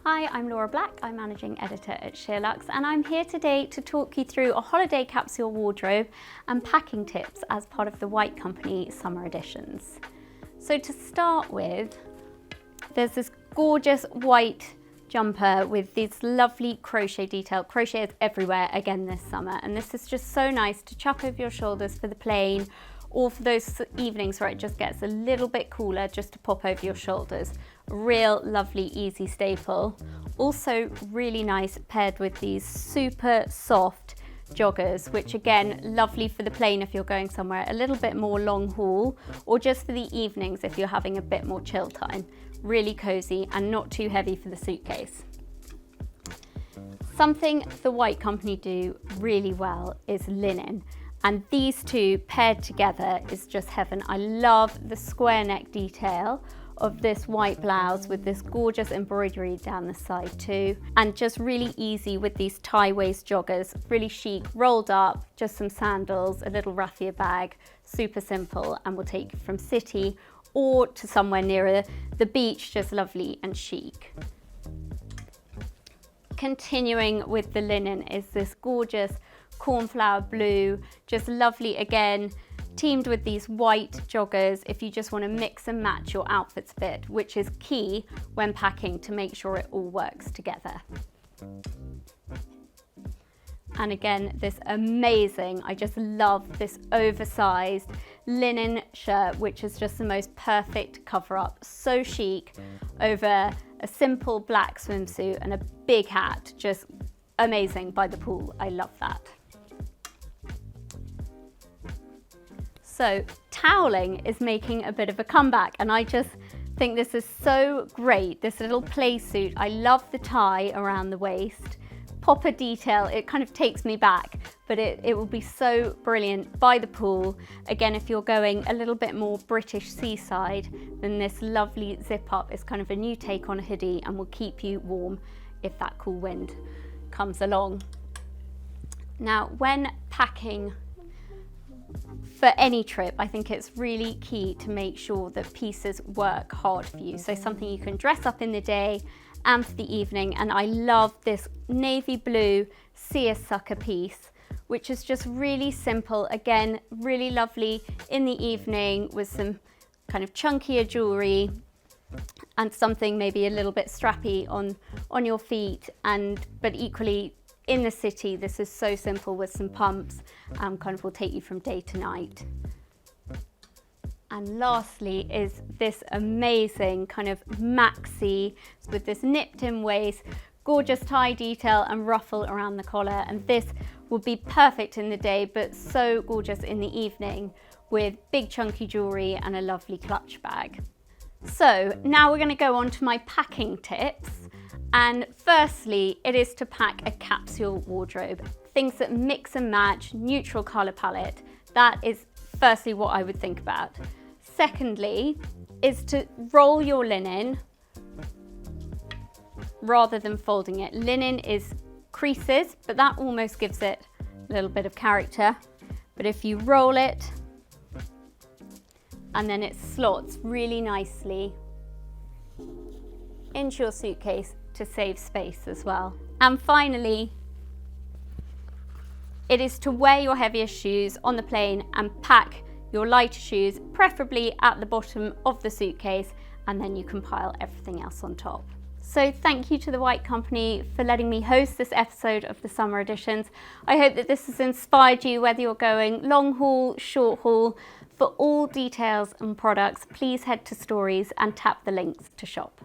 Hi, I'm Laura Black, I'm Managing Editor at SheerLuxe, and I'm here today to talk you through a holiday capsule wardrobe and packing tips as part of the White Company summer editions. So to start with, there's this gorgeous white jumper with this lovely crochet detail. Crochet is everywhere again this summer, and this is just so nice to chuck over your shoulders for the plane or for those evenings where it just gets a little bit cooler, just to pop over your shoulders. Real lovely, easy staple. Also really nice paired with these super soft joggers, which again, lovely for the plane if you're going somewhere a little bit more long haul, or just for the evenings if you're having a bit more chill time. Really cozy and not too heavy for the suitcase. Something the White Company do really well is linen. And these two paired together is just heaven. I love the square neck detail of this white blouse with this gorgeous embroidery down the side too. And just really easy with these tie waist joggers, really chic, rolled up, just some sandals, a little raffia bag, super simple, and will take you from city or to somewhere nearer the beach, just lovely and chic. Continuing with the linen is this gorgeous cornflower blue, just lovely again, teamed with these white joggers if you just want to mix and match your outfits a bit, which is key when packing to make sure it all works together. And again, this amazing, I just love this oversized linen shirt, which is just the most perfect cover up, so chic over a simple black swimsuit and a big hat, just amazing by the pool. I love that. So toweling is making a bit of a comeback, and I just think this is so great. This little play suit, I love the tie around the waist. Popper detail, it kind of takes me back, but it will be so brilliant by the pool. Again, if you're going a little bit more British seaside, then this lovely zip up is kind of a new take on a hoodie and will keep you warm if that cool wind comes along. Now, when packing for any trip, I think it's really key to make sure that pieces work hard for you. So something you can dress up in the day and for the evening. And I love this navy blue seersucker piece, which is just really simple. Again, really lovely in the evening with some kind of chunkier jewelry and something maybe a little bit strappy on your feet, but equally in the city, this is so simple with some pumps, kind of will take you from day to night. And lastly is this amazing kind of maxi with this nipped in waist, gorgeous tie detail and ruffle around the collar. And this would be perfect in the day, but so gorgeous in the evening with big chunky jewelry and a lovely clutch bag. So now we're going to go on to my packing tips. And firstly, it is to pack a capsule wardrobe. Things that mix and match, neutral color palette. That is firstly what I would think about. Secondly, is to roll your linen rather than folding it. Linen is creases, but that almost gives it a little bit of character. But if you roll it, and then it slots really nicely into your suitcase to save space as well. And finally, it is to wear your heaviest shoes on the plane and pack your lighter shoes, preferably at the bottom of the suitcase, and then you can pile everything else on top. So thank you to the White Company for letting me host this episode of the summer editions. I hope that this has inspired you, whether you're going long haul, short haul. For all details and products, please head to stories and tap the links to shop.